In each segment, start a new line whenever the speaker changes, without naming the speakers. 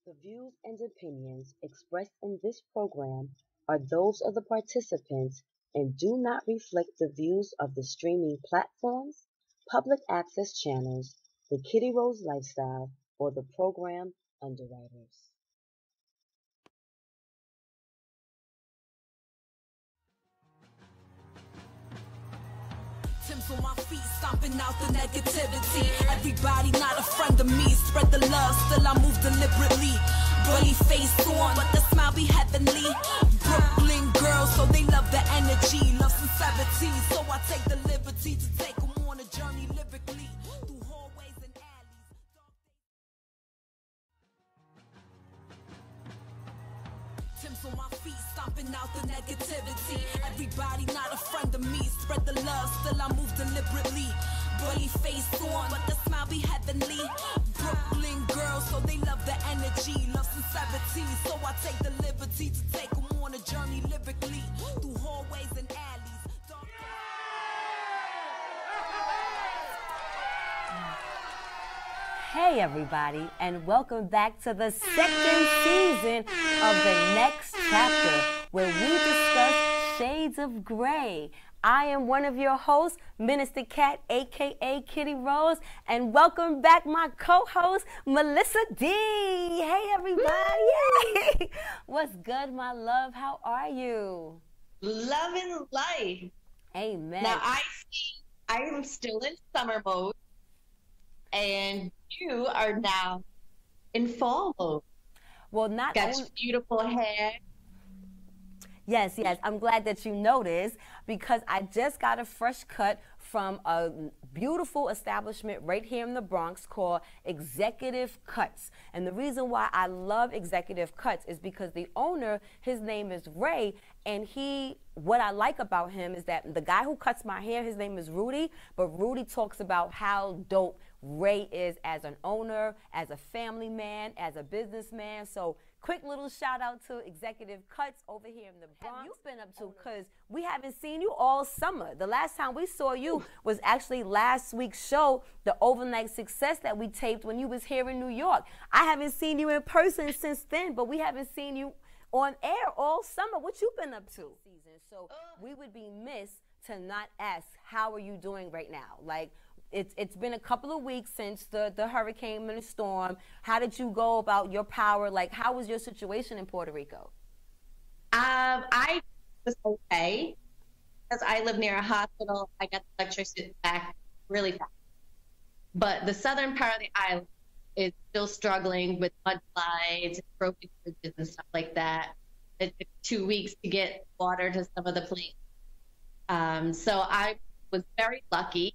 The views and opinions expressed in this program are those of the participants and do not reflect the views of the streaming platforms, public access channels, the Kitty Rose lifestyle, or the program underwriters.
Tim's on my feet, stomping out the negativity. Everybody not a friend of me. Spread the love, still I move deliberately. Bully face on, but the smile be heavenly. Brooklyn girls, so they love the energy. Love sincerity, so I take the liberty to take them on a journey lyrically. Through hallways and alleys. Tim's on my feet, stomping out the negativity. Everybody not a friend of me. Spread the love, still I move deliberately. Bully face on, but the smile be heavenly. Brooklyn girls, so they love the energy. Love sincerity, so I take the liberty to take them on a journey lyrically. Through hallways and alleys.
Hey everybody, and welcome back to the second season of the next chapter, where we discuss shades of gray. I am one of your hosts, Minister Cat, aka Kitty Rose, and welcome back my co-host, Melissa D. Hey everybody! Yay! What's good, my love? How are you?
Loving life.
Amen.
Now I am still in summer mode, and you are now in fall mode.
Well, not
got
only
your beautiful hair.
Yes, I'm glad that you noticed, because I just got a fresh cut from a beautiful establishment right here in the Bronx called Executive Cuts. And the reason why I love Executive Cuts is because the owner, his name is Ray, and what I like about him is that the guy who cuts my hair, his name is Rudy, but Rudy talks about how dope Ray is as an owner, as a family man, as a businessman. So quick little shout out to Executive Cuts over here in the Bronx. What have you been up to? Because we haven't seen you all summer. The last time we saw you was actually last week's show, the Overnight Success that we taped when you was here in New York. I haven't seen you in person since then, but we haven't seen you on air all summer. What you been up to? So we would be missed to not ask, how are you doing right now? Like, it's been a couple of weeks since the hurricane and the storm. How did you go about your power? Like, how was your situation in Puerto Rico?
I was okay, because I live near a hospital. I got the electricity back really fast. But the southern part of the island is still struggling with mudslides, broken bridges and stuff like that. It took 2 weeks to get water to some of the places. So I was very lucky,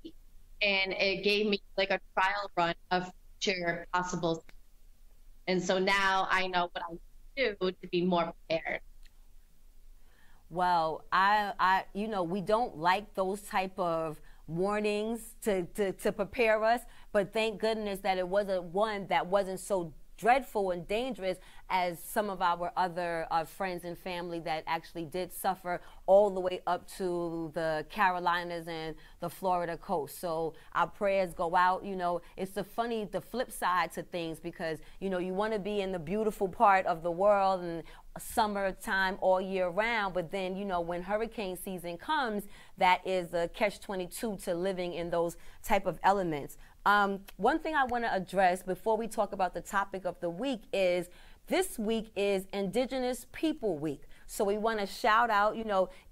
and it gave me like a trial run of future possible. And so now I know what I need to do to be more prepared.
Well, we don't like those type of warnings to prepare us, but thank goodness that it wasn't one that wasn't so dreadful and dangerous as some of our other friends and family that actually did suffer all the way up to the Carolinas and the Florida coast. So our prayers go out. It's the flip side to things, because you want to be in the beautiful part of the world and summertime all year round, but then when hurricane season comes, that is a catch-22 to living in those type of elements. One thing I want to address before we talk about the topic of the week is this week is Indigenous People Week. So we want to shout out,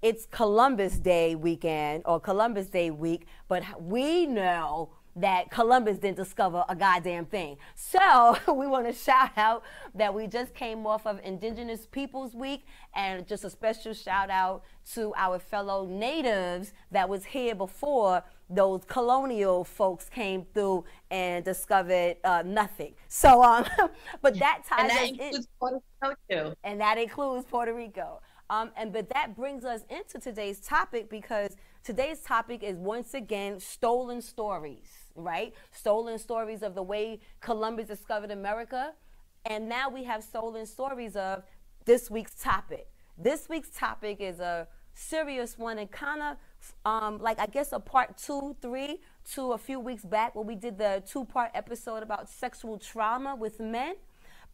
it's Columbus Day weekend or Columbus Day week, but we know that Columbus didn't discover a goddamn thing. So we want to shout out that we just came off of Indigenous Peoples Week, and just a special shout out to our fellow natives that was here before those colonial folks came through and discovered nothing. So, but that ties us in.
Puerto Rico too.
And that includes Puerto Rico. But that brings us into today's topic, because today's topic is once again stolen stories, right? Stolen stories of the way Columbus discovered America. And now we have stolen stories of this week's topic. This week's topic is a serious one, and kind of like, I guess, a part 2, 3 to a few weeks back when we did the 2-part episode about sexual trauma with men.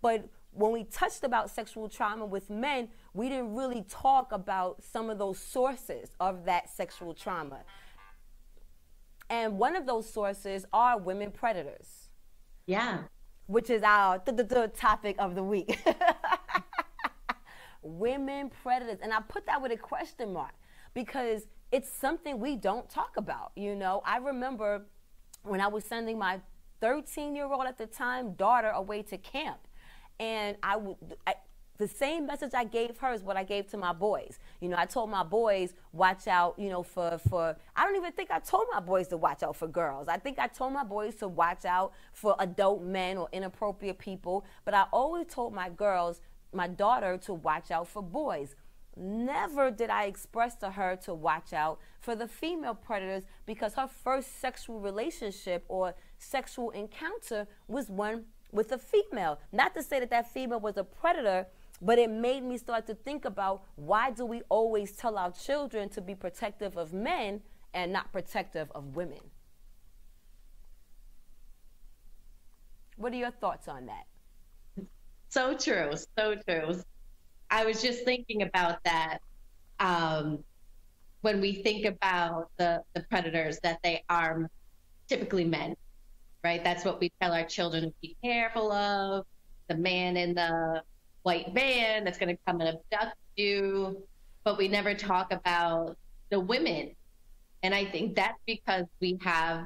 But when we touched about sexual trauma with men, we didn't really talk about some of those sources of that sexual trauma. And one of those sources are women predators.
Yeah.
Which is our topic of the week. Women predators. And I put that with a question mark because it's something we don't talk about. You know, I remember when I was sending my 13-year-old at the time daughter away to camp, and the same message I gave her is what I gave to my boys. You know, I told my boys, watch out, you know, for I don't even think I told my boys to watch out for girls. I think I told my boys to watch out for adult men or inappropriate people. But I always told my girls, my daughter, to watch out for boys. Never did I express to her to watch out for the female predators, because her first sexual relationship or sexual encounter was one with a female. Not to say that that female was a predator, but it made me start to think about, why do we always tell our children to be protective of men and not protective of women? What are your thoughts on that?
So true, so true. I was just thinking about that when we think about the predators, that they are typically men, right? That's what we tell our children to be careful of, the man in the white van that's going to come and abduct you, but we never talk about the women. And I think that's because we have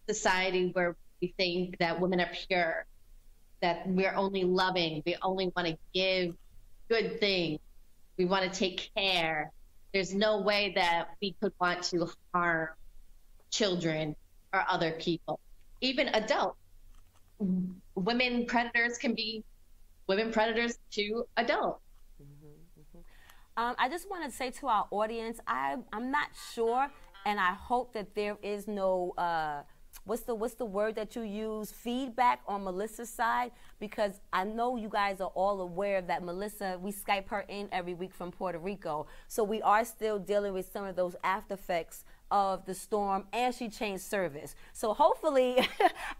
society where we think that women are pure, that we're only loving, we only want to give good things, we want to take care. There's no way that we could want to harm children or other people, even adults. Women predators can be women predators to adults.
I just want to say to our audience, I'm not sure, and I hope that there is no what's the word that you use, feedback on Melissa's side, because I know you guys are all aware that Melissa, we Skype her in every week from Puerto Rico, so we are still dealing with some of those after effects of the storm, and she changed service. So hopefully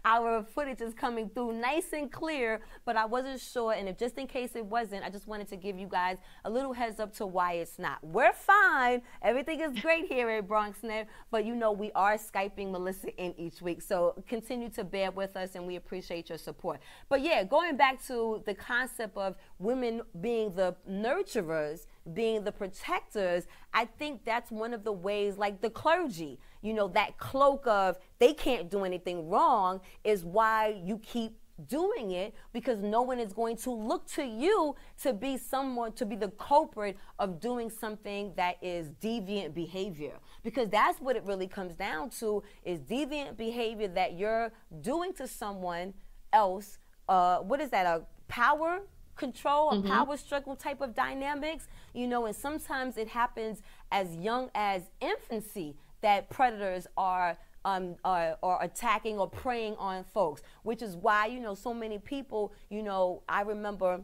our footage is coming through nice and clear, but I wasn't sure, and if just in case it wasn't, I just wanted to give you guys a little heads up to why it's not. We're fine. Everything is great here at BronxNet, but you know we are Skyping Melissa in each week, so continue to bear with us, and we appreciate your support. But yeah, going back to the concept of women being the nurturers, being the protectors, I think that's one of the ways, like the clergy, you know, that cloak of they can't do anything wrong is why you keep doing it, because no one is going to look to you to be someone, to be the culprit of doing something that is deviant behavior, because that's what it really comes down to, is deviant behavior that you're doing to someone else. What is that, a power control, a power struggle type of dynamics, you know, and sometimes it happens as young as infancy that predators are attacking or preying on folks, which is why, you know, so many people, you know, I remember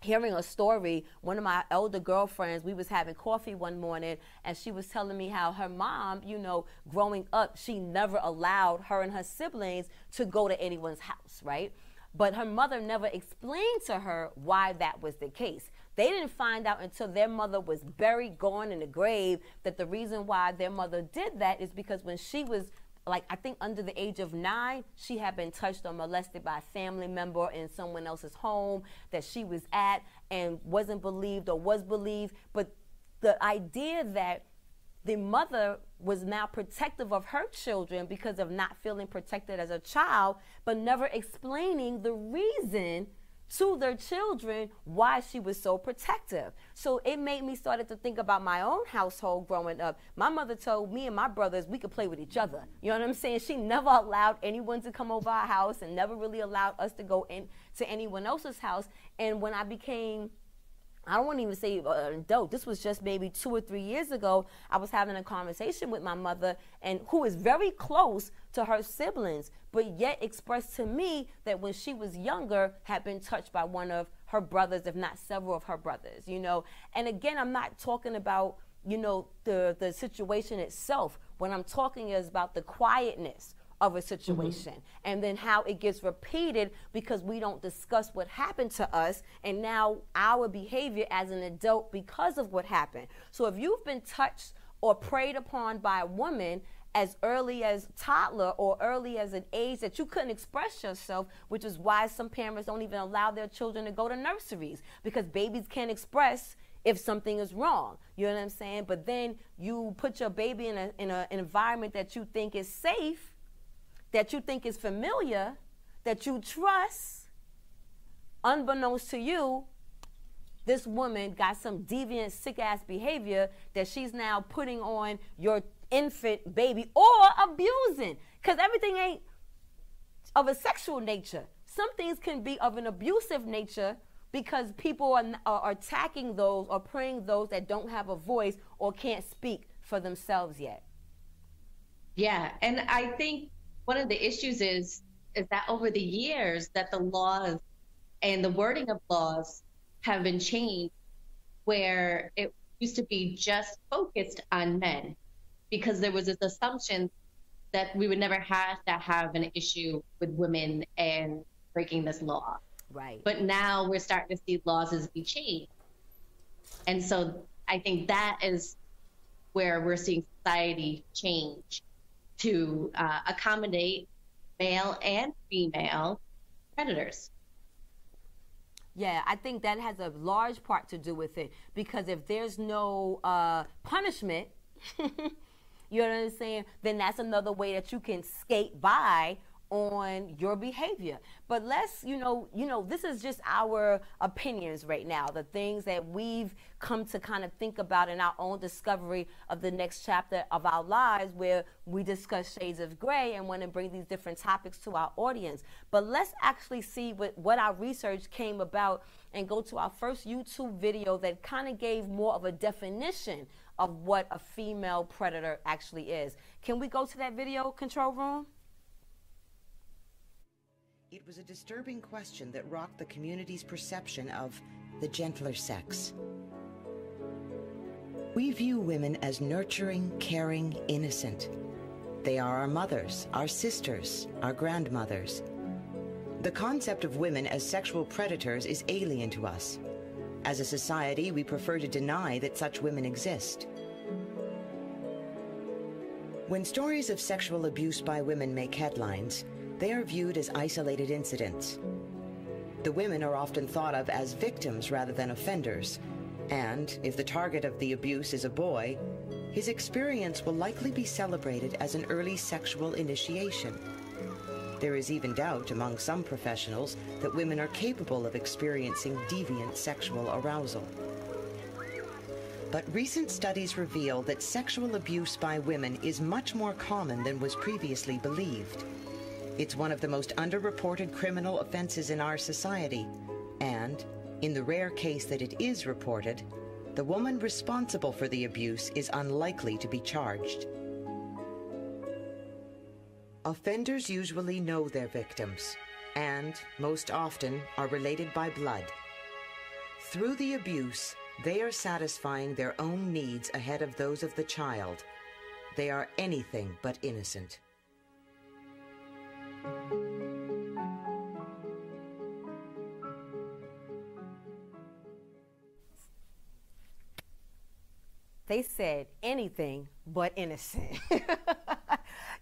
hearing a story, one of my elder girlfriends, we was having coffee one morning, and she was telling me how her mom, you know, growing up, she never allowed her and her siblings to go to anyone's house, right? But her mother never explained to her why that was the case. They didn't find out until their mother was buried, gone in the grave, that the reason why their mother did that is because when she was, like, I think under the age of 9, she had been touched or molested by a family member in someone else's home that she was at, and wasn't believed or was believed. But the idea that the mother was now protective of her children because of not feeling protected as a child, but never explaining the reason to their children why she was so protective. So it made me started to think about my own household growing up. My mother told me and my brothers we could play with each other. You know what I'm saying? She never allowed anyone to come over our house, and never really allowed us to go into anyone else's house. And when I became, I don't want to even say adult, this was just maybe 2 or 3 years ago, I was having a conversation with my mother, and who is very close to her siblings, but yet expressed to me that when she was younger had been touched by one of her brothers, if not several of her brothers, you know. And again, I'm not talking about, you know, the situation itself. What I'm talking is about the quietness of a situation, and then how it gets repeated because we don't discuss what happened to us and now our behavior as an adult because of what happened. So if you've been touched or preyed upon by a woman as early as toddler or early as an age that you couldn't express yourself, which is why some parents don't even allow their children to go to nurseries, because babies can't express if something is wrong. You know what I'm saying? But then you put your baby in an environment that you think is safe, that you think is familiar, that you trust. Unbeknownst to you, this woman got some deviant, sick-ass behavior that she's now putting on your infant baby or abusing. Because everything ain't of a sexual nature. Some things can be of an abusive nature because people are attacking those or preying those that don't have a voice or can't speak for themselves yet.
Yeah, and I think one of the issues is that over the years that the laws and the wording of laws have been changed, where it used to be just focused on men, because there was this assumption that we would never have to have an issue with women and breaking this law.
Right.
But now we're starting to see laws as be changed. And so I think that is where we're seeing society change to accommodate male and female predators.
Yeah, I think that has a large part to do with it, because if there's no punishment, you know what I'm saying, then that's another way that you can skate by on your behavior. But let's, you know, this is just our opinions right now, the things that we've come to kind of think about in our own discovery of the next chapter of our lives, where we discuss shades of gray and want to bring these different topics to our audience. But let's actually see what our research came about and go to our first YouTube video that kind of gave more of a definition of what a female predator actually is. Can we go to that video, control room?
It was a disturbing question that rocked the community's perception of the gentler sex. We view women as nurturing, caring, innocent. They are our mothers, our sisters, our grandmothers. The concept of women as sexual predators is alien to us. As a society, we prefer to deny that such women exist. When stories of sexual abuse by women make headlines, they are viewed as isolated incidents. The women are often thought of as victims rather than offenders, and if the target of the abuse is a boy, his experience will likely be celebrated as an early sexual initiation. There is even doubt among some professionals that women are capable of experiencing deviant sexual arousal. But recent studies reveal that sexual abuse by women is much more common than was previously believed. It's one of the most underreported criminal offenses in our society, and, in the rare case that it is reported, the woman responsible for the abuse is unlikely to be charged. Offenders usually know their victims, and, most often, are related by blood. Through the abuse, they are satisfying their own needs ahead of those of the child. They are anything but innocent.
They said anything but innocent.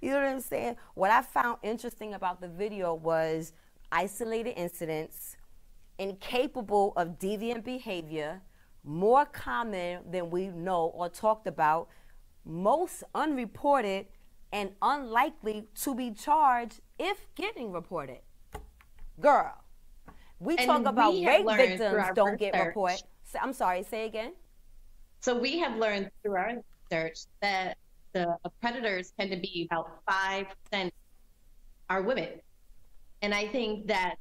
You know what I'm saying? What I found interesting about the video was isolated incidents, incapable of deviant behavior, more common than we know or talked about, most unreported, and unlikely to be charged if getting reported. Girl, we talk about rape victims don't get reported. I'm sorry, say again.
So we have learned through our research that the predators tend to be about 5% are women. And I think that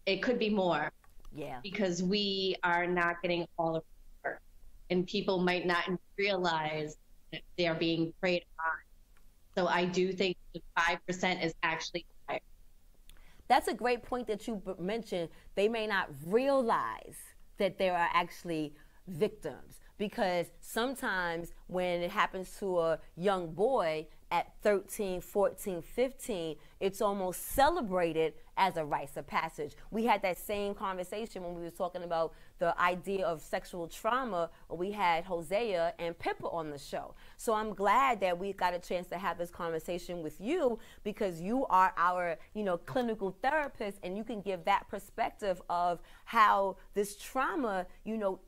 it could be more. Yeah. Because we are not getting all of the work. And people might not realize that they are being preyed upon. So I do think the 5% is actually higher.
That's a great point that you mentioned. They may not realize that there are actually victims, because sometimes when it happens to a young boy at 13, 14, 15, it's almost celebrated as a rites of passage. We had that same conversation when we were talking about the idea of sexual trauma, when we had Hosea and Pippa on the show. So I'm glad that we got a chance to have this conversation with you, because you are our, clinical therapist, and you can give that perspective of how this trauma,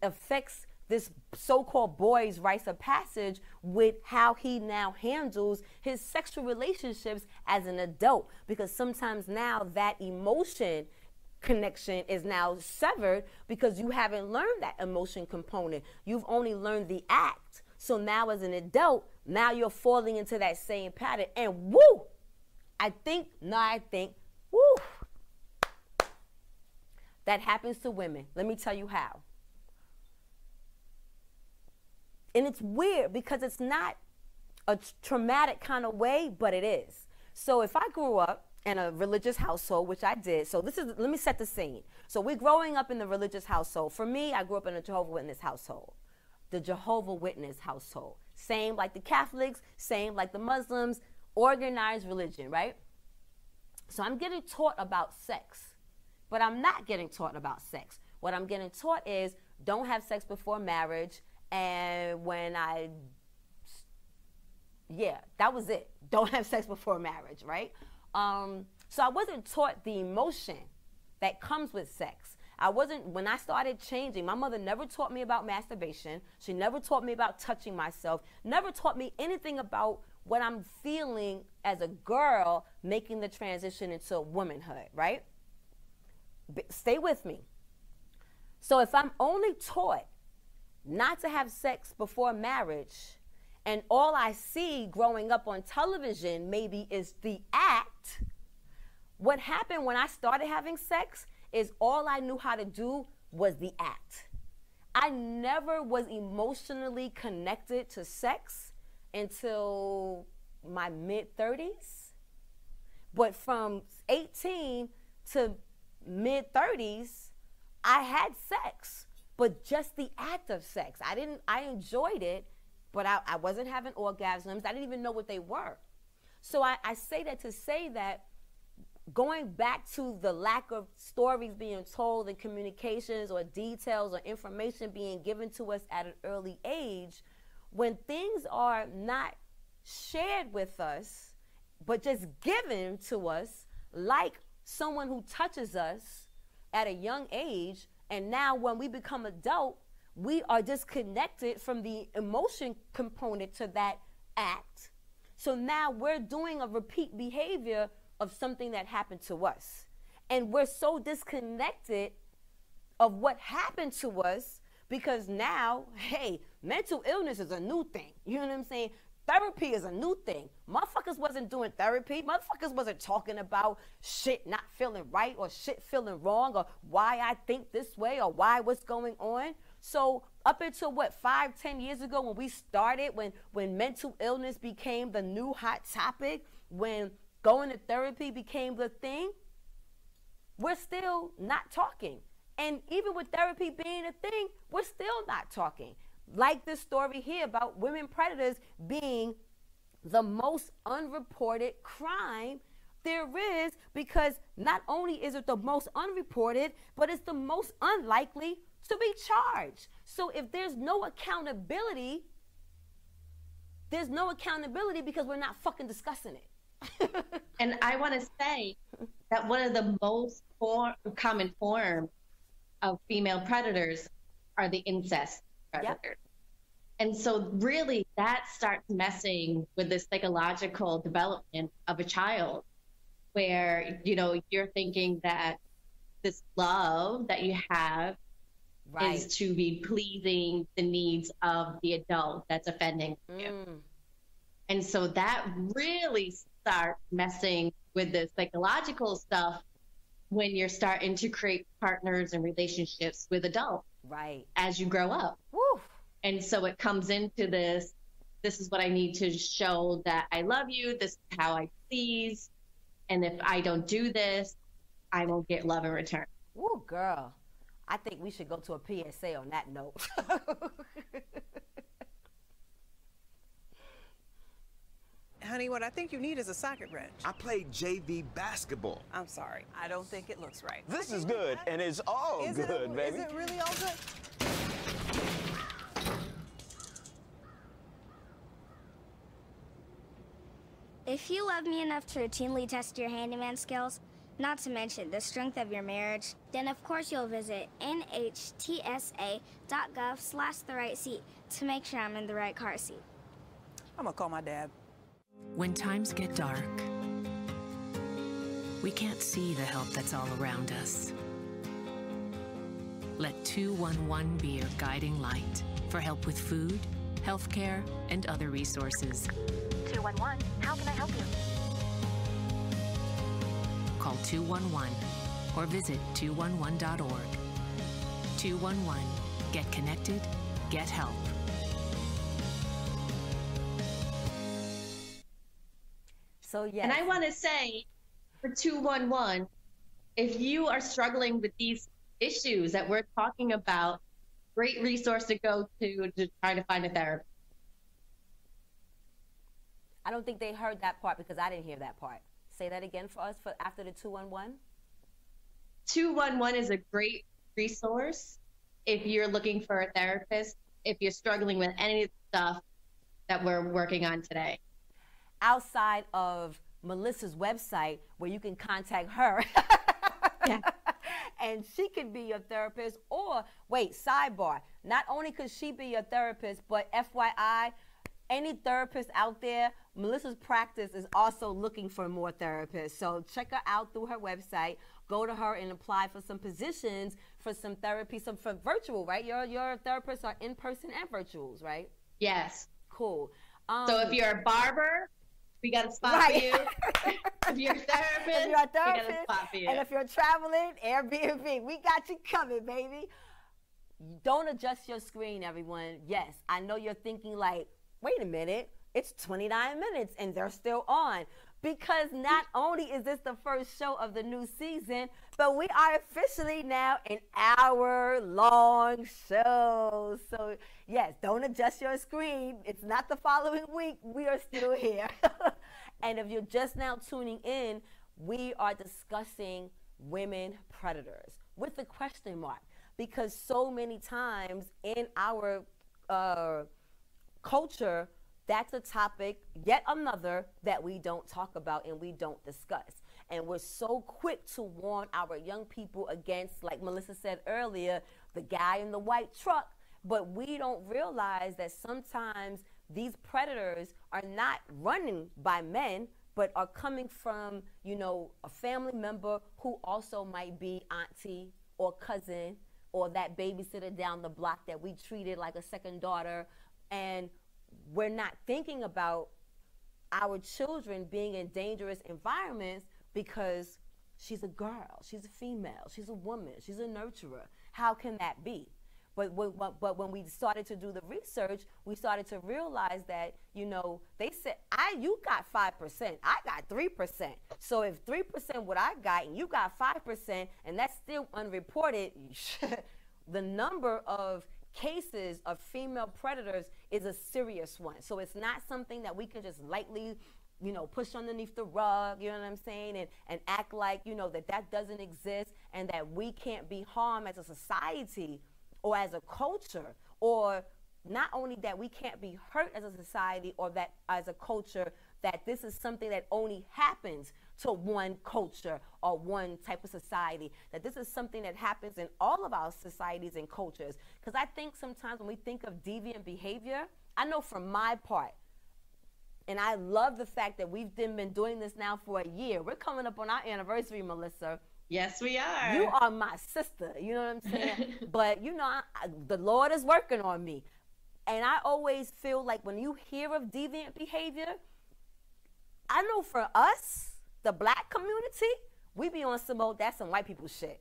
affects this so-called boy's rites of passage with how he now handles his sexual relationships as an adult. Because sometimes now that emotion connection is now severed because you haven't learned that emotion component. You've only learned the act. So now as an adult, now you're falling into that same pattern. And woo! I think, woo! That happens to women. Let me tell you how. And it's weird because it's not a traumatic kind of way, but it is. So if I grew up in a religious household, which I did, so let me set the scene. So we're growing up in the religious household. For me, I grew up in a Jehovah's Witness household. The Jehovah's Witness household. Same like the Catholics, same like the Muslims, organized religion, right? So I'm getting taught about sex, but I'm not getting taught about sex. What I'm getting taught is don't have sex before marriage. And that was it. Don't have sex before marriage, right? So I wasn't taught the emotion that comes with sex. When I started changing, my mother never taught me about masturbation. She never taught me about touching myself, never taught me anything about what I'm feeling as a girl making the transition into womanhood, right? Stay with me. So if I'm only taught not to have sex before marriage, and all I see growing up on television maybe is the act, what happened when I started having sex is all I knew how to do was the act. I never was emotionally connected to sex until my mid-30s. But from 18 to mid-30s, I had sex, but just the act of sex. I enjoyed it, but I wasn't having orgasms. I didn't even know what they were. So I say that to say that going back to the lack of stories being told and communications or details or information being given to us at an early age, when things are not shared with us, but just given to us, like someone who touches us at a young age, and now when we become adult, we are disconnected from the emotion component to that act. So now we're doing a repeat behavior of something that happened to us. And we're so disconnected of what happened to us because now, hey, mental illness is a new thing. You know what I'm saying? Therapy is a new thing. Motherfuckers wasn't doing therapy. Motherfuckers wasn't talking about shit not feeling right or shit feeling wrong or why I think this way or why what's going on. So up until 5-10 years ago when we started, when mental illness became the new hot topic, when going to therapy became the thing, we're still not talking. And even with therapy being a thing, we're still not talking. Like this story here about women predators being the most unreported crime there is, because not only is it the most unreported, but it's the most unlikely to be charged. So if there's no accountability, there's no accountability because we're not fucking discussing it.
And I want to say that one of the most common forms of female predators are the incest predators. Yep. And so really that starts messing with the psychological development of a child, where, you're thinking that this love that you have is to be pleasing the needs of the adult that's offending you. And so that really starts messing with the psychological stuff when you're starting to create partners and relationships with adults as you grow up.
Woo.
And so it comes into this is what I need to show that I love you. This is how I please. And if I don't do this, I won't get love in return.
Ooh, girl. I think we should go to a PSA on that note.
Honey, what I think you need is a socket wrench.
I played JV basketball.
I'm sorry. I don't think it looks right.
This is good, and it's all good, baby.
Is it really all good?
If you love me enough to routinely test your handyman skills, not to mention the strength of your marriage, then of course you'll visit nhtsa.gov/the-right-seat to make sure I'm in the right car seat.
I'm gonna call my dad.
When times get dark, we can't see the help that's all around us. Let 211 be your guiding light for help with food, healthcare, and other resources.
211, how can I help you?
Call 211 or visit 211.org. 211, get connected, get help.
So, yes.
And I want to say for 211, if you are struggling with these issues that we're talking about, great resource to go to try to find a therapist.
I don't think they heard that part because I didn't hear that part. Say that again for us for after the 211.
211 is a great resource if you're looking for a therapist, if you're struggling with any of the stuff that we're working on today.
Outside of Melissa's website where you can contact her.
Yeah.
And she could be your therapist. Or, wait, sidebar. Not only could she be your therapist, but FYI, any therapist out there, Melissa's practice is also looking for more therapists. So check her out through her website. Go to her and apply for some positions for some therapy, some for virtual, right? Your therapists are in person and virtuals, right?
Yes.
Cool.
So if you're a barber, we got a spot for you. If you're a therapist,
we got a
spot for you.
And if you're traveling, Airbnb, we got you covered, baby. Don't adjust your screen, everyone. Yes, I know you're thinking like, wait a minute, it's 29 minutes and they're still on. Because not only is this the first show of the new season, but we are officially now an hour-long show. So, yes, don't adjust your screen. It's not the following week. We are still here. And if you're just now tuning in, we are discussing women predators with a question mark. Because so many times in our culture, that's a topic, yet another, that we don't talk about and we don't discuss. And we're so quick to warn our young people against, like Melissa said earlier, the guy in the white truck. But we don't realize that sometimes these predators are not running by men, but are coming from, you know, a family member who also might be auntie or cousin or that babysitter down the block that we treated like a second daughter. And we're not thinking about our children being in dangerous environments because she's a girl, she's a female, she's a woman, she's a nurturer. How can that be? But when we started to do the research, we started to realize that, you know, they said, you got 5%, I got 3%. So if 3% what I got and you got 5%, and that's still unreported, the number of cases of female predators is a serious one. So it's not something that we can just lightly, you know, push underneath the rug, you know what I'm saying, and act like, you know, that doesn't exist and that we can't be harmed as a society or as a culture, or not only that we can't be hurt as a society or that as a culture, that this is something that only happens to one culture or one type of society, that this is something that happens in all of our societies and cultures. Because I think sometimes when we think of deviant behavior, I know from my part, and I love the fact that we've been doing this now for a year. We're coming up on our anniversary, Melissa.
Yes, we are.
You are my sister, you know what I'm saying? But, you know, the Lord is working on me. And I always feel like when you hear of deviant behavior, I know for us, the black community, we be on some old, that's some white people shit.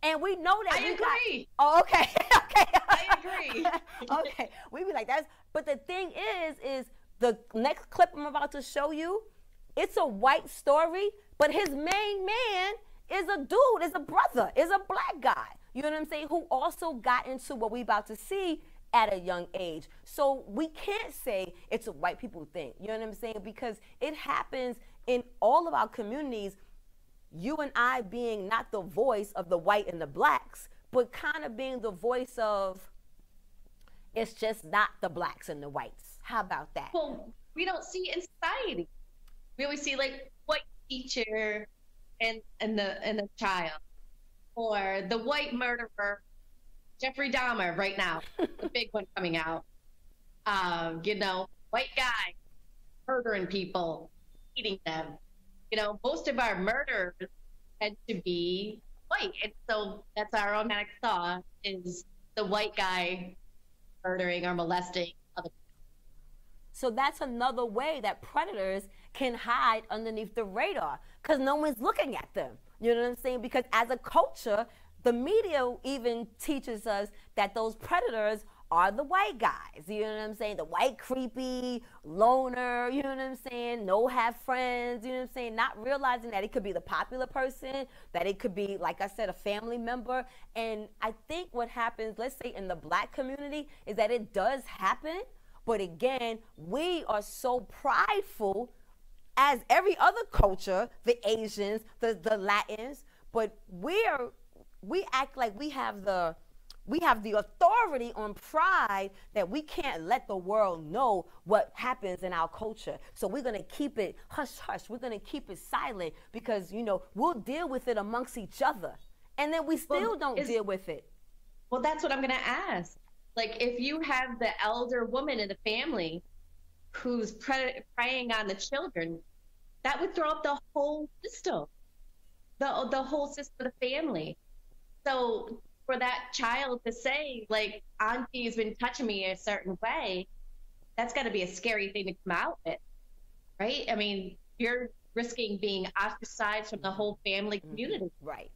And we know that.
I agree.
Oh, okay. Okay.
I agree.
Okay. We be like, that's, but the thing is the next clip I'm about to show you, it's a white story, but his main man is a dude, is a brother, is a black guy. You know what I'm saying? Who also got into what we about to see at a young age. So we can't say it's a white people thing. You know what I'm saying? Because it happens in all of our communities, you and I being not the voice of the white and the blacks, but kind of being the voice of, it's just not the blacks and the whites. How about that?
Well, we don't see in society. We always see like white teacher and the child, or the white murderer, Jeffrey Dahmer right now, the big one coming out. You know, white guy murdering people, eating them. You know, most of our murders tend to be white, and so that's our automatic thought, is the white guy murdering or molesting other people.
So that's another way that predators can hide underneath the radar, because no one's looking at them. You know what I'm saying? Because as a culture, the media even teaches us that those predators are the white guys. You know what I'm saying? The white creepy loner, you know what I'm saying? No have friends, you know what I'm saying? Not realizing that it could be the popular person, that it could be, like I said, a family member. And I think what happens, let's say in the black community, is that it does happen. But again, we are so prideful, as every other culture, the Asians, the Latins, but we act like we have the authority on pride that we can't let the world know what happens in our culture. So we're going to keep it hush hush. We're going to keep it silent because, you know, we'll deal with it amongst each other. And then we still don't deal with it.
Well, that's what I'm going to ask. Like, if you have the elder woman in the family who's preying on the children, that would throw up the whole system, the whole system of the family. So for that child to say, like, Auntie's been touching me a certain way, that's got to be a scary thing to come out with, right? I mean, you're risking being ostracized from the whole family community.
Right.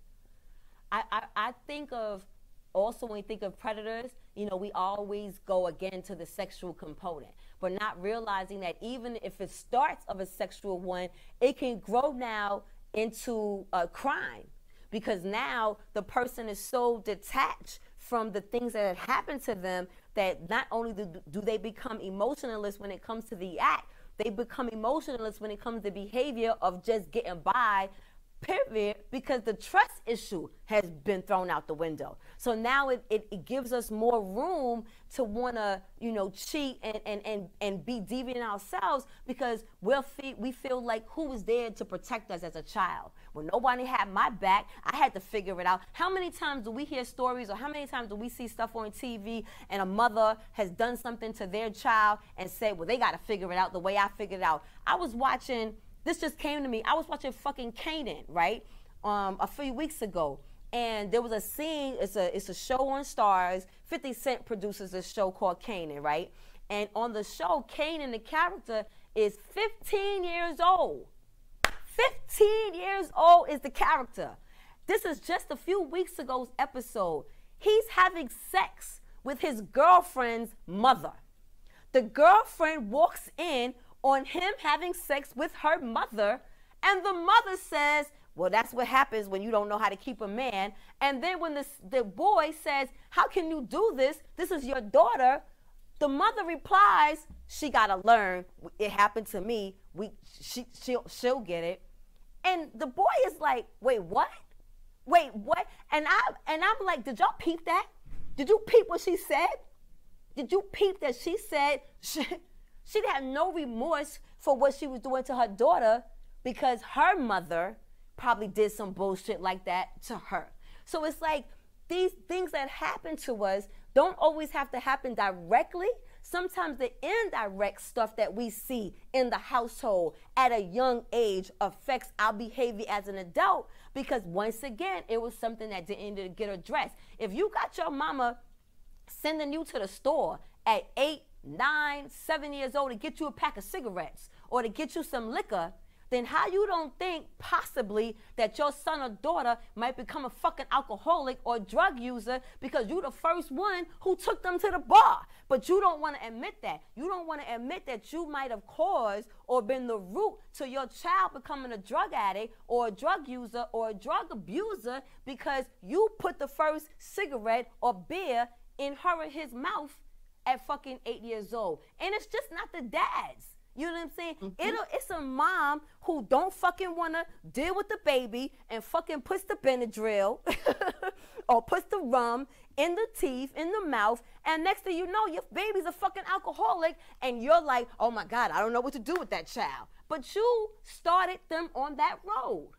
I think of, also when we think of predators, you know, we always go again to the sexual component, but not realizing that even if it starts of a sexual one, it can grow now into a crime. Because now the person is so detached from the things that have happened to them that not only do they become emotionless when it comes to the act, they become emotionless when it comes to behavior of just getting by, period, because the trust issue has been thrown out the window. So now it gives us more room to want to, you know, cheat and be deviant ourselves, because we feel like who was there to protect us as a child? When nobody had my back, I had to figure it out. How many times do we hear stories, or how many times do we see stuff on TV and a mother has done something to their child and say, well, they got to figure it out the way I figured it out? I was watching, this just came to me, I was watching fucking Kanan, right? A few weeks ago. And there was a scene, it's a show on Stars. 50 Cent produces a show called Kanan, right? And on the show, Kanan, the character, is 15 years old. 15 years old is the character. This is just a few weeks ago's episode. He's having sex with his girlfriend's mother. The girlfriend walks in on him having sex with her mother, and the mother says, well, that's what happens when you don't know how to keep a man. And then when the boy says, how can you do this? This is your daughter. The mother replies, she got to learn. It happened to me. She'll get it. And the boy is like, wait, what? Wait, what? And I'm like, did y'all peep that? Did you peep what she said? Did you peep that she said she had no remorse for what she was doing to her daughter because her mother probably did some bullshit like that to her. So it's like these things that happen to us don't always have to happen directly. Sometimes the indirect stuff that we see in the household at a young age affects our behavior as an adult, because once again, it was something that didn't get addressed. If you got your mama sending you to the store at 8, 9, 7 years old to get you a pack of cigarettes or to get you some liquor, then how you don't think possibly that your son or daughter might become a fucking alcoholic or drug user because you the first one who took them to the bar? But you don't want to admit that. You don't want to admit that you might have caused or been the root to your child becoming a drug addict or a drug user or a drug abuser because you put the first cigarette or beer in her or his mouth at fucking 8 years old. And it's just not the dads. You know what I'm saying? It's a mom who don't fucking want to deal with the baby and fucking puts the Benadryl or puts the rum in the teeth, in the mouth, and next thing you know, your baby's a fucking alcoholic, and you're like, oh my God, I don't know what to do with that child. But you started them on that road.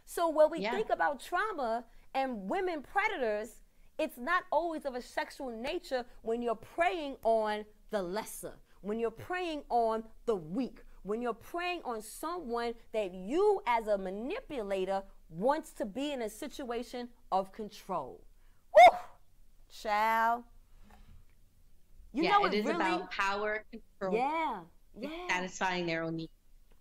So when we think about trauma and women predators, it's not always of a sexual nature when you're preying on the lesser, when you're preying on the weak, when you're preying on someone that you as a manipulator wants to be in a situation of control. Woo! Child. You know
it is
really,
about power, control. Satisfying their own needs.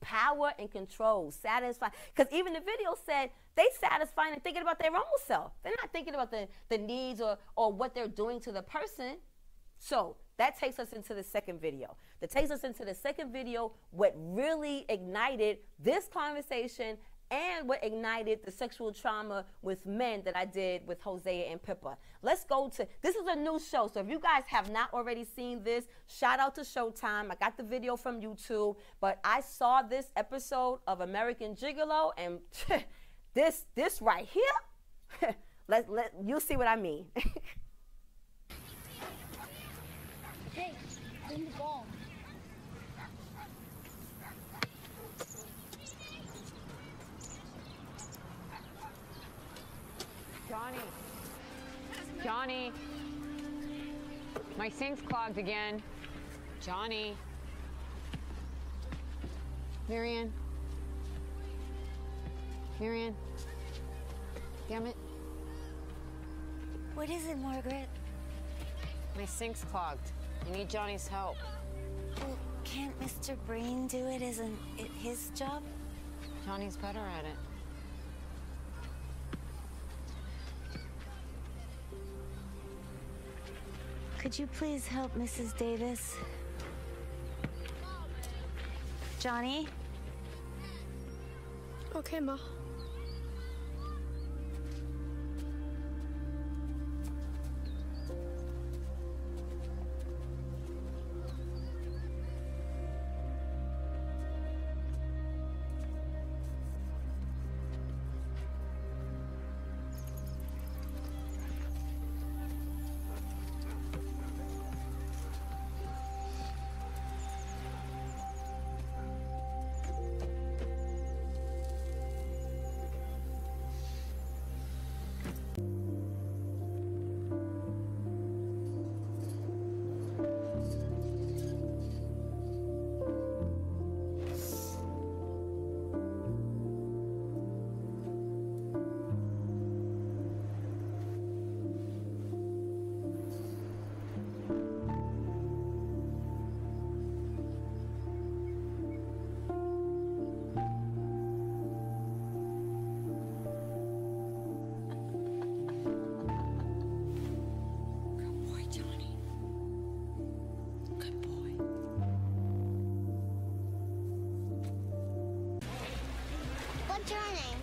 Power and control, satisfy. Because even the video said they satisfying and thinking about their own self. They're not thinking about the needs or what they're doing to the person. So that takes us into the second video. That takes us into the second video, what really ignited this conversation and what ignited the sexual trauma with men that I did with Hosea and Pippa. Let's go to, this is a new show, so if you guys have not already seen this, shout out to Showtime. I got the video from YouTube, but I saw this episode of American Gigolo, and this right here, you'll see what I mean.
Hey, bring the ball.
Johnny, my sink's clogged again. Johnny. Marianne. Damn it.
What is it, Margaret?
My sink's clogged. I need Johnny's help.
Well, can't Mr. Breen do it? Isn't it his job?
Johnny's better at it.
Could you please help Mrs. Davis? Johnny?
Okay, Ma.
What's your name?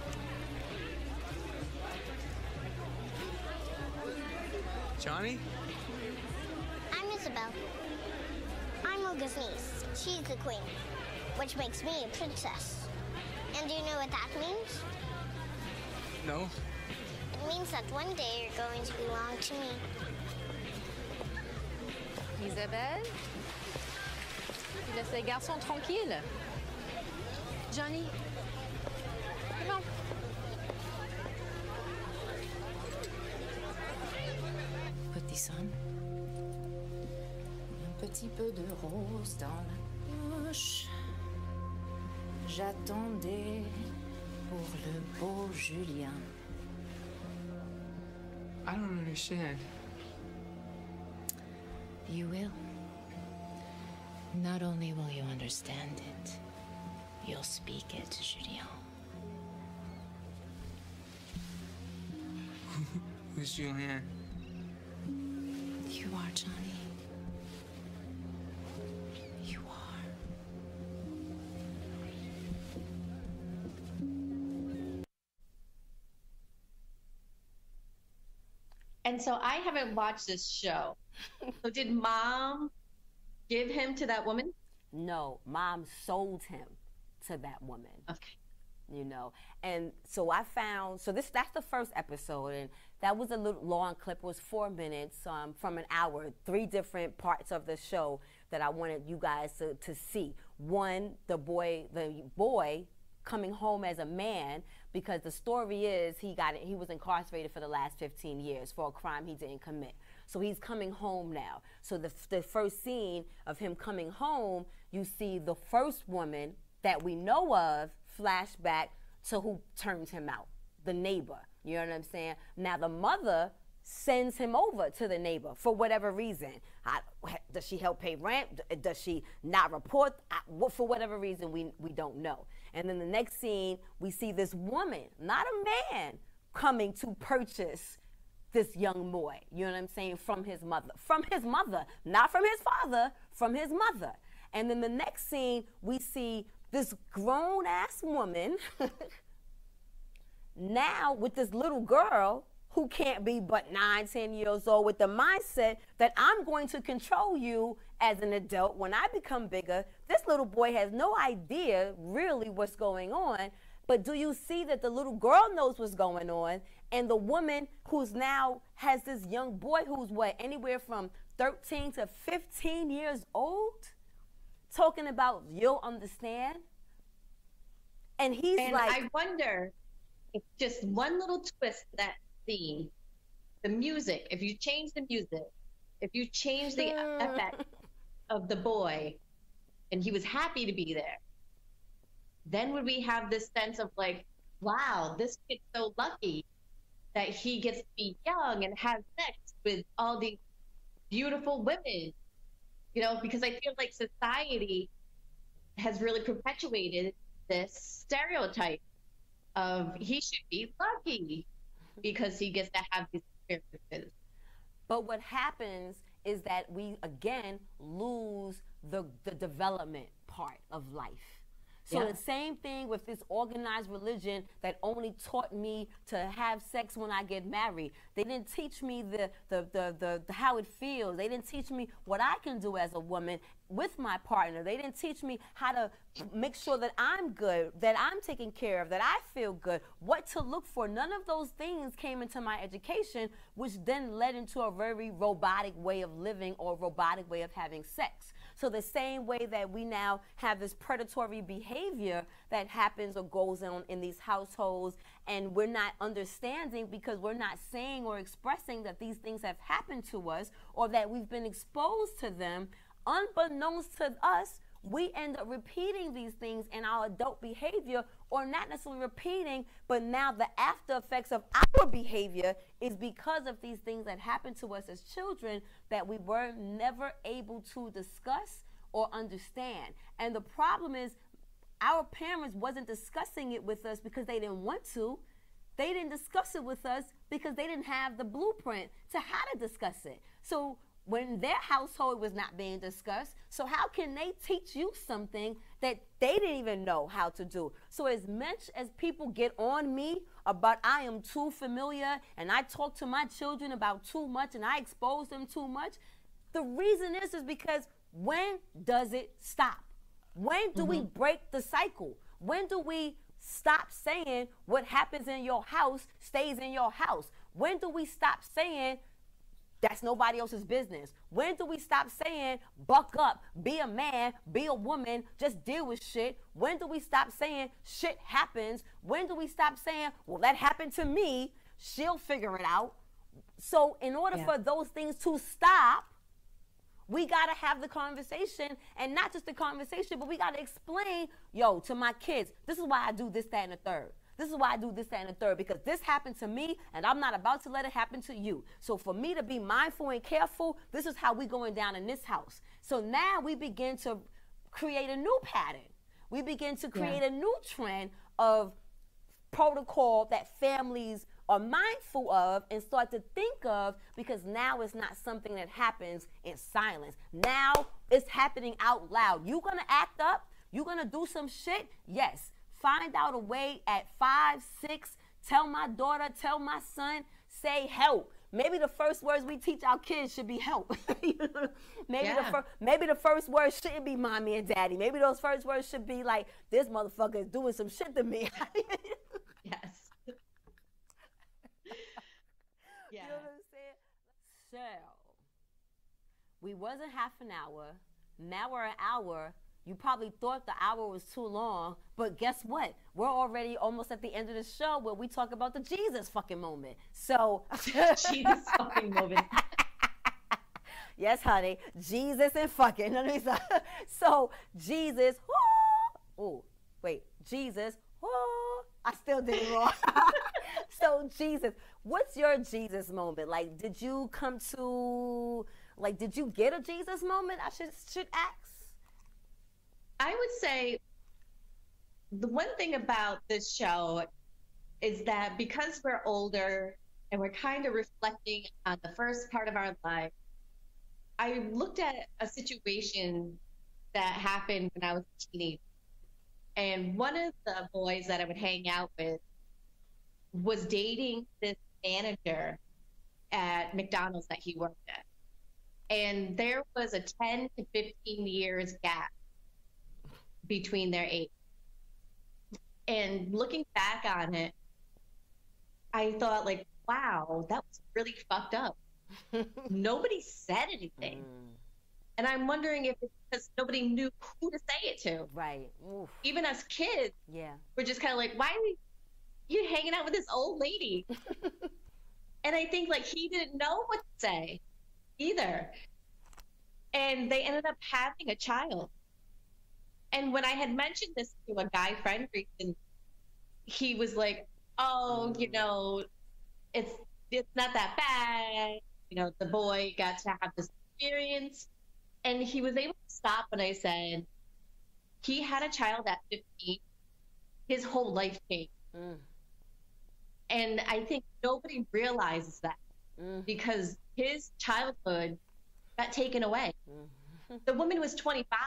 Johnny?
I'm Isabel. I'm Olga's niece. She's the queen, which makes me a princess. And do you know what that means?
No.
It means that one day you're going to belong to me.
Isabelle? Tu laisses les garçons tranquilles. Johnny? Non.
Petit son. Un petit peu de rose dans la bouche. J'attendais pour le beau Julien.
I don't understand.
You will. Not only will you understand it, you'll speak it, Julien.
Who's Julianne?
You are, Johnny. You are.
And so I haven't watched this show. So did mom give him to that woman?
No, mom sold him to that woman.
Okay.
You know, and so I found, so that's the first episode, and that was a little long clip. It was 4 minutes from an hour, 3 different parts of the show that I wanted you guys to see. One, the boy coming home as a man, because the story is he was incarcerated for the last 15 years for a crime he didn't commit. So he's coming home now. So the first scene of him coming home, you see the first woman that we know of flashback to who turns him out, the neighbor. You know what I'm saying? Now the mother sends him over to the neighbor for whatever reason. Does she help pay rent? Does she not report? For whatever reason, we don't know. And then the next scene, we see this woman, not a man, coming to purchase this young boy. You know what I'm saying? From his mother. From his mother. Not from his father, from his mother. And then the next scene, we see this grown-ass woman now with this little girl who can't be but 9, 10 years old, with the mindset that I'm going to control you as an adult when I become bigger. This little boy has no idea really what's going on, but do you see that the little girl knows what's going on, and the woman who's now has this young boy who's what, anywhere from 13 to 15 years old, talking about you'll understand? And he's like,
I wonder if just one little twist to that scene, the music, if you change the music, if you change the effect of the boy and he was happy to be there, then would we have this sense of like, wow, this kid's so lucky that he gets to be young and have sex with all these beautiful women, you know, because I feel like society has really perpetuated this stereotype of he should be lucky because he gets to have these experiences.
But what happens is that we, again, lose the development part of life. So the same thing with this organized religion that only taught me to have sex when I get married. They didn't teach me the how it feels. They didn't teach me what I can do as a woman with my partner. They didn't teach me how to make sure that I'm good, that I'm taken care of, that I feel good, what to look for. None of those things came into my education, which then led into a very robotic way of living or robotic way of having sex. So the same way that we now have this predatory behavior that happens or goes on in these households, and we're not understanding because we're not saying or expressing that these things have happened to us or that we've been exposed to them, unbeknownst to us, we end up repeating these things in our adult behavior, or not necessarily repeating, but now the after effects of our behavior is because of these things that happened to us as children that we were never able to discuss or understand. And the problem is our parents wasn't discussing it with us because they didn't want to. They didn't discuss it with us because they didn't have the blueprint to how to discuss it. So when their household was not being discussed, so how can they teach you something that they didn't even know how to do? So as much as people get on me about I am too familiar and I talk to my children about too much and I expose them too much, the reason is because when does it stop? When do we break the cycle? When do we stop saying what happens in your house stays in your house? When do we stop saying that's nobody else's business? When do we stop saying, buck up, be a man, be a woman, just deal with shit? When do we stop saying shit happens? When do we stop saying, well, that happened to me, she'll figure it out? So in order for those things to stop, we got to have the conversation, and not just the conversation, but we got to explain, yo, to my kids, this is why I do this, that, and the third. This is why I do this, that, and the third, because this happened to me, and I'm not about to let it happen to you. So for me to be mindful and careful, this is how we going down in this house. So now we begin to create a new pattern. We begin to create a new trend of protocol that families are mindful of and start to think of, because now it's not something that happens in silence. Now it's happening out loud. You gonna act up? You gonna do some shit? Yes. Find out a way at 5, 6, tell my daughter, tell my son, say help. maybe the first words we teach our kids should be help. You know?
Yeah.
Maybe the first words shouldn't be mommy and daddy. Maybe those first words should be like, this motherfucker is doing some shit to me.
Yes. Yeah.
You know what I'm saying? So, we wasn't half an hour. Now we're an hour. You probably thought the hour was too long, but guess what? We're already almost at the end of the show where we talk about the Jesus fucking moment. So,
Jesus fucking moment.
Yes, honey. Jesus and fucking. So, Jesus. Oh, wait. Jesus. I still did it wrong. So, Jesus. What's your Jesus moment? Like, did you come to, like, did you get a Jesus moment? I should ask.
I would say the one thing about this show is that because we're older and we're kind of reflecting on the first part of our life, I looked at a situation that happened when I was a teenager. And one of the boys that I would hang out with was dating this manager at McDonald's that he worked at. And there was a 10 to 15 years gap between their age. And looking back on it, I thought, like, wow, that was really fucked up. Nobody said anything. And I'm wondering if it's because nobody knew who to say it to.
Right. Oof.
Even as kids,
yeah,
we're just kind of like, why are you hanging out with this old lady? And I think, like, he didn't know what to say either. And they ended up having a child. And when I had mentioned this to a guy friend recently, he was like, oh, you know, it's not that bad. You know, the boy got to have this experience. And he was able to stop when I said, he had a child at 15. His whole life changed. And I think nobody realizes that because his childhood got taken away. The woman was 25.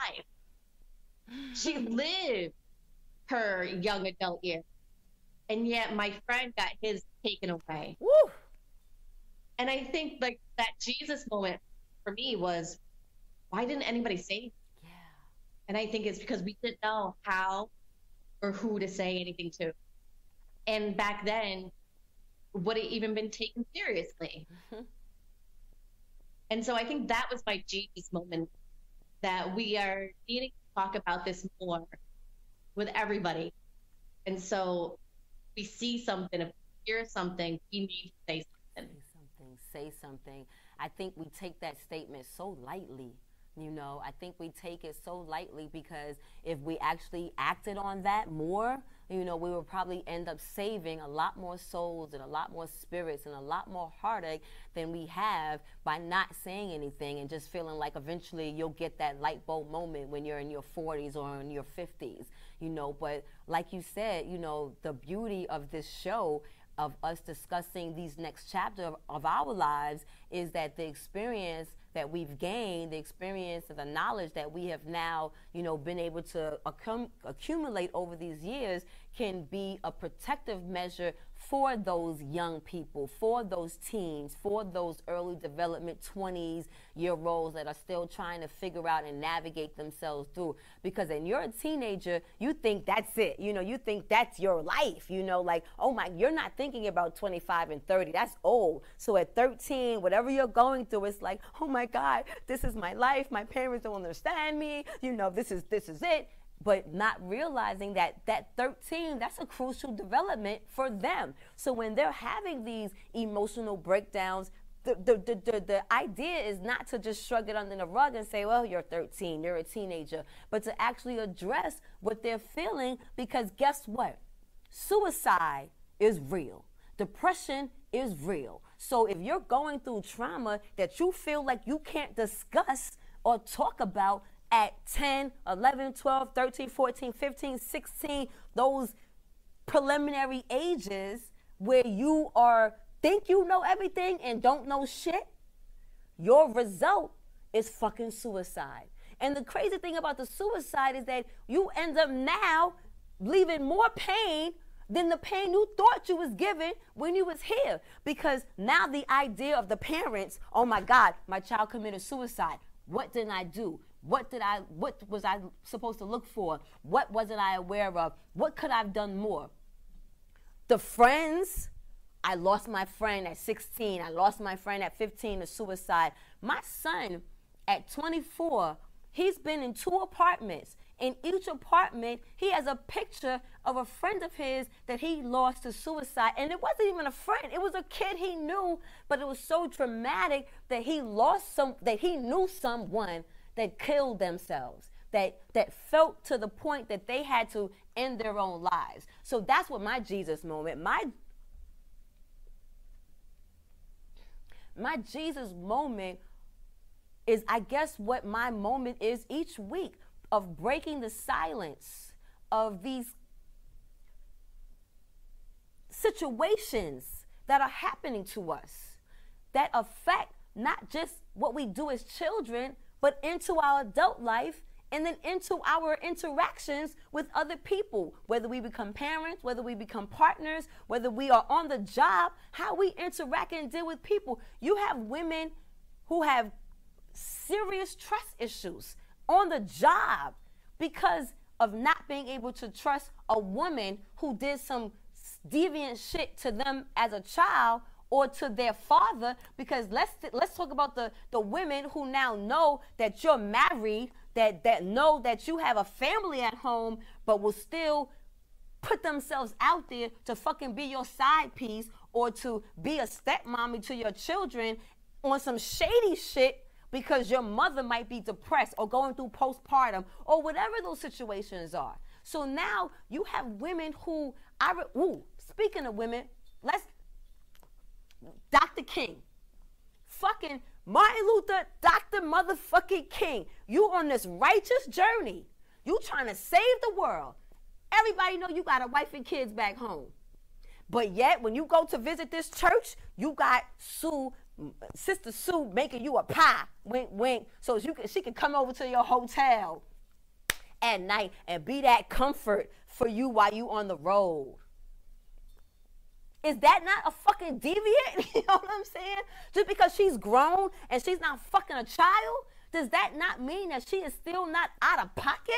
She lived her young adult years. And yet my friend got his taken away.
Woo!
And I think, like, that Jesus moment for me was, why didn't anybody say anything?
Yeah.
And I think it's because we didn't know how or who to say anything to. And back then, would it even been taken seriously? And so I think that was my Jesus moment, that we are needing to talk about this more with everybody. And so we see something, if we hear something, we need to say something.
Say something. I think we take that statement so lightly. You know, I think we take it so lightly because if we actually acted on that more, you know, we would probably end up saving a lot more souls and a lot more spirits and a lot more heartache than we have by not saying anything and just feeling like eventually you'll get that light bulb moment when you're in your 40s or in your 50s, you know. But like you said, you know, the beauty of this show, of us discussing these next chapter of our lives, is that the experience that we've gained, the experience and the knowledge that we have now, you know, been able to accumulate over these years can be a protective measure for those young people, for those teens, for those early development 20s-year-olds that are still trying to figure out and navigate themselves through. Because when you're a teenager, you think that's it. You know, you think that's your life. You know, like, oh my, you're not thinking about 25 and 30. That's old. So at 13, whatever you're going through, it's like, oh my God, this is my life. My parents don't understand me. You know, this is it. But not realizing that 13, that's a crucial development for them. So when they're having these emotional breakdowns, the idea is not to just shrug it under the rug and say, well, you're 13, you're a teenager, but to actually address what they're feeling, because guess what? Suicide is real. Depression is real. So if you're going through trauma that you feel like you can't discuss or talk about at 10, 11, 12, 13, 14, 15, 16, those preliminary ages where you think you know everything and don't know shit, your result is fucking suicide. And the crazy thing about the suicide is that you end up now leaving more pain than the pain you thought you was given when you was here. Because now the idea of the parents, oh my God, my child committed suicide. What did I do? What was I supposed to look for? What wasn't I aware of? What could I have done more? The friends, I lost my friend at 16. I lost my friend at 15 to suicide. My son at 24, he's been in 2 apartments. In each apartment, he has a picture of a friend of his that he lost to suicide. And it wasn't even a friend. It was a kid he knew, but it was so traumatic that he knew someone that killed themselves, that felt to the point that they had to end their own lives. So that's what my Jesus moment, my Jesus moment is, I guess, what my moment is each week, of breaking the silence of these situations that are happening to us that affect not just what we do as children, but into our adult life and then into our interactions with other people, whether we become parents, whether we become partners, whether we are on the job, how we interact and deal with people. You have women who have serious trust issues on the job because of not being able to trust a woman who did some deviant shit to them as a child or to their father. Because let's talk about the women who now know that you're married, that know that you have a family at home, but will still put themselves out there to fucking be your side piece or to be a stepmommy to your children on some shady shit because your mother might be depressed or going through postpartum or whatever those situations are. So now you have women who, speaking of women, Dr. King, fucking Martin Luther, Dr. motherfucking King, you on this righteous journey. You trying to save the world. Everybody know you got a wife and kids back home. But yet, when you go to visit this church, you got Sister Sue making you a pie, wink, wink, so she can come over to your hotel at night and be that comfort for you while you on the road. Is that not a fucking deviant? You know what I'm saying? Just because she's grown and she's not fucking a child, does that not mean that she is still not out of pocket,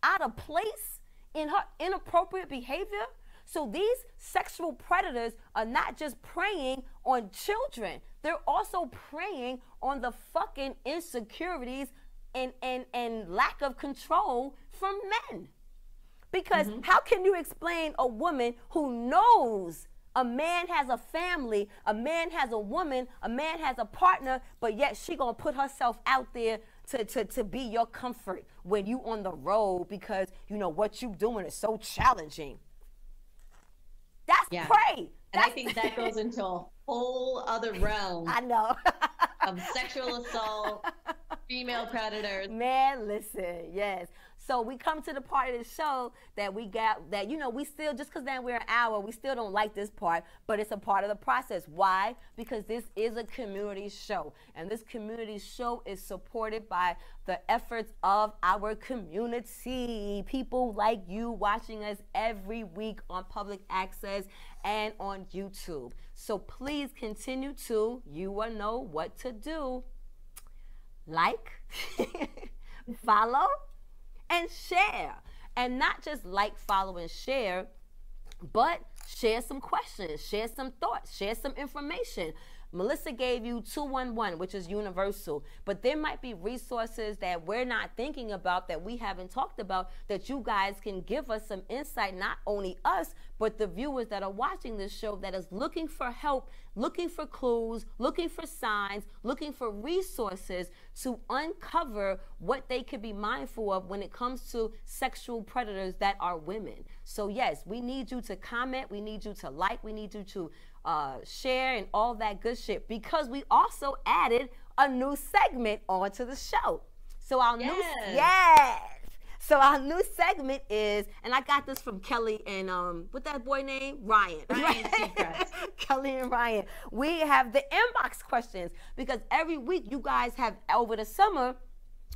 out of place in her inappropriate behavior? So these sexual predators are not just preying on children. They're also preying on the fucking insecurities and lack of control from men. Because how can you explain a woman who knows a man has a family, a man has a woman, a man has a partner, but yet she gonna put herself out there to be your comfort when you on the road because you know what you doing is so challenging? That's prey.
And I think that goes into a whole other realm.
I know.
Of sexual assault, female predators.
Man, listen, yes. So we come to the part of the show that we got that, you know, we still, just because now we're an hour, we still don't like this part, but it's a part of the process. Why? Because this is a community show. And this community show is supported by the efforts of our community. People like you watching us every week on public access and on YouTube. So please continue to, you will know what to do. Like, follow, and share. And not just like, follow, and share, but share some questions, share some thoughts, share some information. Melissa gave you 211, which is universal, but there might be resources that we're not thinking about, that we haven't talked about, that you guys can give us some insight, not only us, but the viewers that are watching this show that is looking for help, looking for clues, looking for signs, looking for resources to uncover what they could be mindful of when it comes to sexual predators that are women. So yes, we need you to comment, we need you to like, we need you to share and all that good shit, because we also added a new segment onto the show. So our So our new segment is, and I got this from Kelly and what's that boy name? Ryan. Kelly and Ryan. We have the inbox questions, because every week you guys have, over the summer,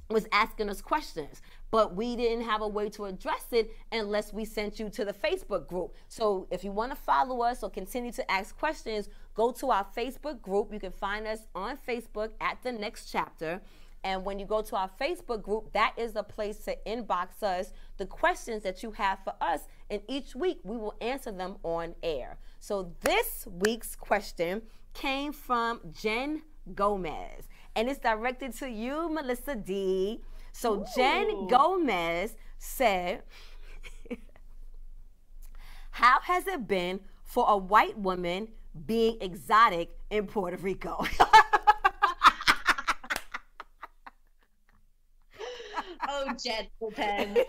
was asking us questions, but we didn't have a way to address it unless we sent you to the Facebook group. So if you want to follow us or continue to ask questions, go to our Facebook group. You can find us on Facebook at The Next Chapter. And when you go to our Facebook group, that is the place to inbox us the questions that you have for us. And each week we will answer them on air. So this week's question came from Jen Gomez. And it's directed to you, Melissa D. So Jen Gomez said, how has it been for a white woman being exotic in Puerto Rico?
Oh, Jen Gomez.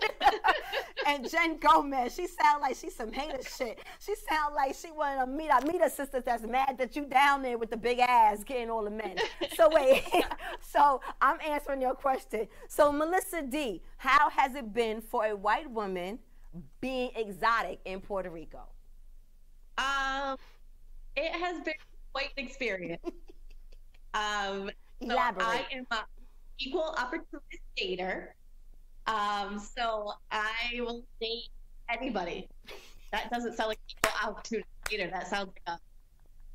And Jen Gomez, she sound like she's some hater shit. She sound like she one of them meet her sisters that's mad that you down there with the big ass getting all the men. So wait, so I'm answering your question. So Melissa D, how has it been for a white woman being exotic in Puerto Rico?
It has been quite an experience.
Elaborate.
I am an equal opportunity dater. So I will date anybody. That doesn't sound like equal opportunity dater. That sounds like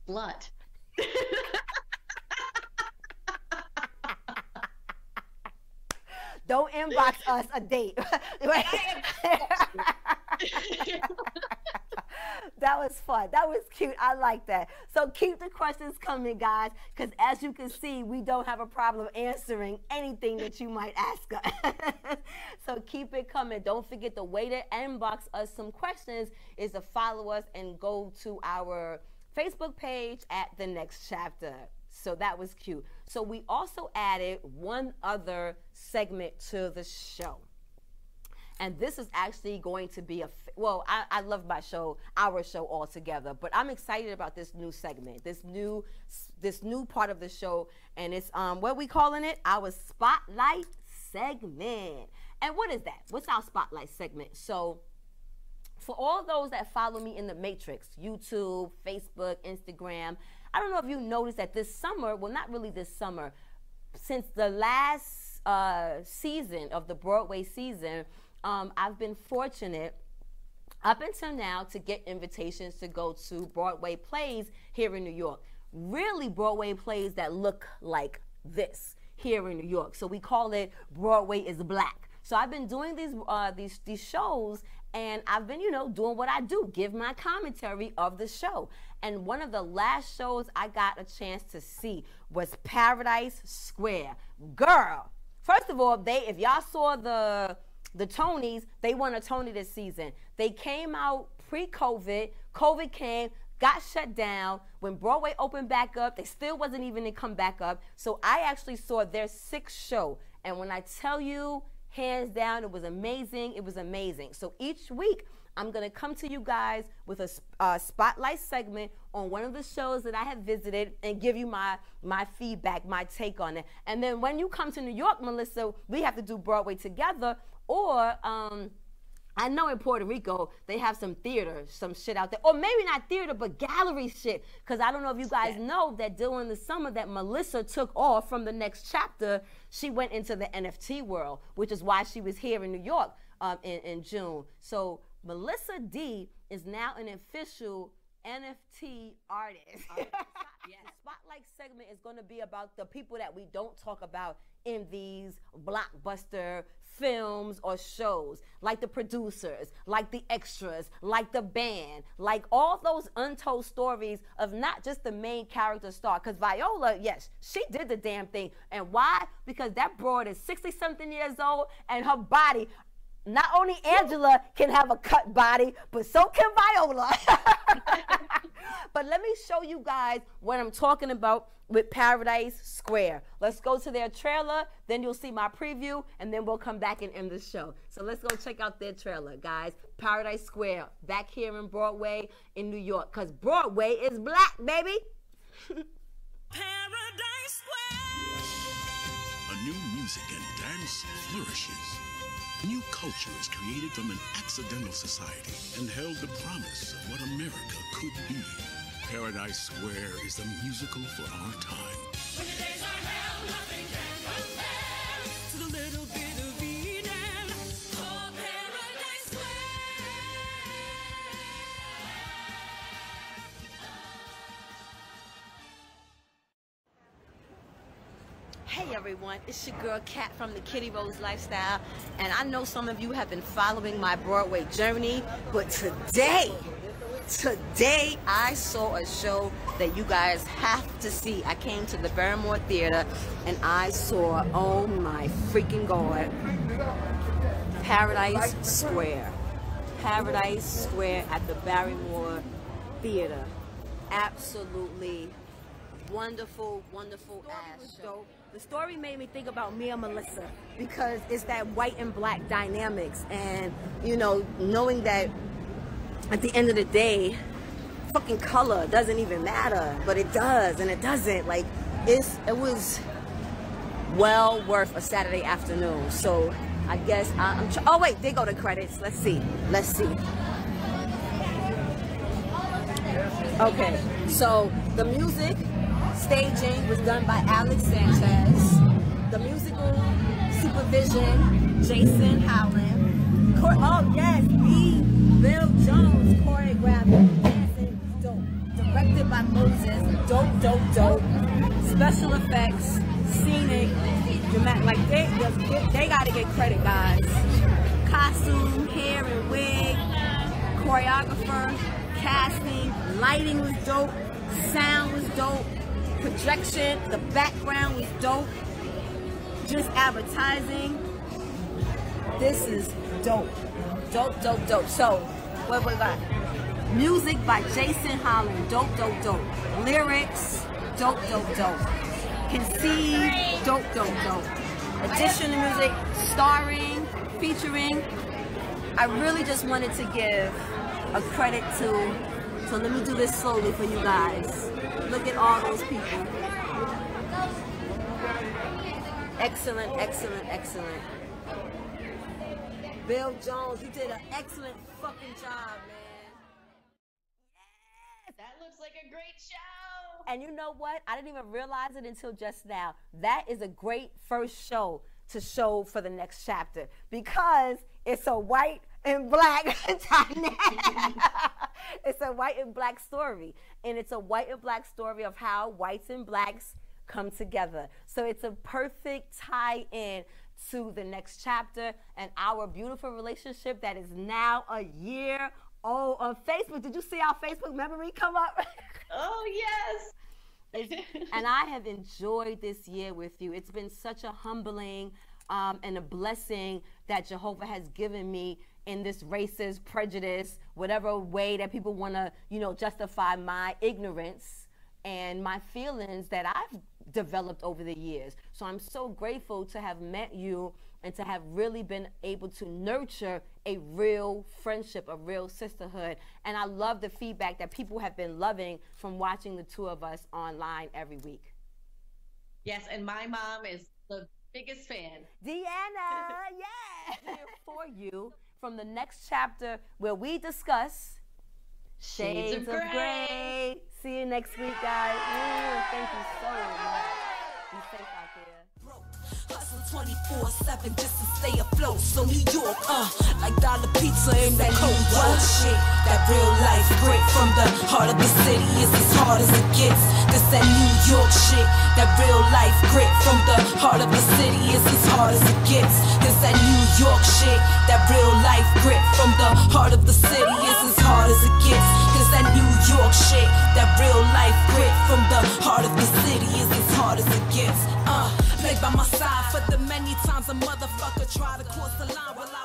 a slut.
Don't inbox us a date. That was fun. That was cute. I like that. So keep the questions coming, guys, because as you can see, we don't have a problem answering anything that you might ask us. So keep it coming. Don't forget, the way to inbox us some questions is to follow us and go to our Facebook page at The Next Chapter. So that was cute. So we also added one other segment to the show. And this is actually going to be I love my show, our show altogether, but I'm excited about this new segment, this new part of the show, and it's what we calling it? Our Spotlight segment. And what is that? What's our Spotlight segment? So for all those that follow me in the Matrix, YouTube, Facebook, Instagram, I don't know if you noticed that this summer, well, not really this summer, since the last season of the Broadway season, I've been fortunate up until now to get invitations to go to Broadway plays here in New York. Really Broadway plays that look like this here in New York. So we call it Broadway is Black. So I've been doing these shows, and I've been, doing what I do, give my commentary of the show. And one of the last shows I got a chance to see was Paradise Square. Girl, first of all, if y'all saw the Tonys, they won a Tony this season. They came out pre-COVID. COVID came, got shut down. When Broadway opened back up, they still wasn't even to come back up. So I actually saw their 6th show. And when I tell you, hands down, it was amazing. It was amazing. So each week, I'm going to come to you guys with a spotlight segment on one of the shows that I have visited and give you my feedback, my take on it. And then when you come to New York, Melissa, we have to do Broadway together. Or I know in Puerto Rico, they have some theater, some shit out there. Or maybe not theater, but gallery shit. Because I don't know if you guys know that during the summer that Melissa took off from The Next Chapter, she went into the NFT world, which is why she was here in New York in June. So Melissa D is now an official NFT artist. The Spotlight segment is going to be about the people that we don't talk about in these blockbuster films or shows, like the producers, like the extras, like the band, like all those untold stories of not just the main character star. Because Viola, yes, she did the damn thing. And why? Because that broad is 60-something years old, and her body, not only Angela can have a cut body, but so can Viola. But let me show you guys what I'm talking about with Paradise Square. Let's go to their trailer, then you'll see my preview, and then we'll come back and end the show. So let's go check out their trailer, guys. Paradise Square, back here in Broadway in New York, because Broadway is black, baby.
Paradise Square.
A new music and dance flourishes. New culture is created from an accidental society and held the promise of what America could be. Paradise Square is the musical for our time.
When the days are hell, nothing can compare to the little
Hey everyone, it's your girl Kat from the Kitty Rose Lifestyle, and I know some of you have been following my Broadway journey, but today I saw a show that you guys have to see. I came to the Barrymore Theater and I saw, oh my freaking God, Paradise Square. Paradise Square at the Barrymore Theater. Absolutely wonderful, wonderful ass show. The story made me think about me and Melissa because it's that white and black dynamics, and you know, knowing that at the end of the day, fucking color doesn't even matter, but it does and it doesn't. Like it was well worth a Saturday afternoon. So I guess oh wait, they go to credits. Let's see. Okay, so the music staging was done by Alex Sanchez. The musical supervision, Jason Howland. Oh yes, Bill Jones choreographed. Dancing, dope. Directed by Moses. Dope. Special effects, scenic, dramatic. Like they gotta get credit, guys. Costume, hair and wig, choreographer, casting, lighting was dope, sound was dope, projection, the background was dope, just advertising. This is dope. So, what we got? Music by Jason Holland, dope. Lyrics, dope. Conceived, dope. Additional music, starring, featuring. I really just wanted to give a credit to, so let me do this slowly for you guys. Look at all those people. Excellent. Bill Jones, you did an excellent fucking job, man. Yes!
That looks like a great show.
And you know what? I didn't even realize it until just now. That is a great first show to show for the next chapter because it's a white and black dynamic. It's a white and black story, and it's a white and black story of how whites and blacks come together. So it's a perfect tie-in to the next chapter and our beautiful relationship that is now a year old on Facebook. Did you see our Facebook memory come up?
Oh yes.
And I have enjoyed this year with you. It's been such a humbling and a blessing that Jehovah has given me in this racist prejudice, whatever way that people want to, you know, justify my ignorance and my feelings that I've developed over the years. So I'm so grateful to have met you and to have really been able to nurture a real friendship, a real sisterhood. And I love the feedback that people have been loving from watching the two of us online every week.
Yes, and my mom is the biggest fan.
Deanna, yeah. Here for you from the next chapter where we discuss Shades of Grey. See you next week, guys. Thank you so much. Be safe out there.
Hustle 24/7 just to stay afloat. So New York, like dollar pizza in that cold world shit. That real life grit from the heart of the city is as hard as it gets. This that New York shit. That real life grit from the heart of the city is as hard as it gets. This that New York shit. That real life grit from the heart of the city is as hard as it gets. This that New York shit. That real life grit from the heart of the city is as hard as it gets. Play by my side for the many times a motherfucker tried to cross the line while I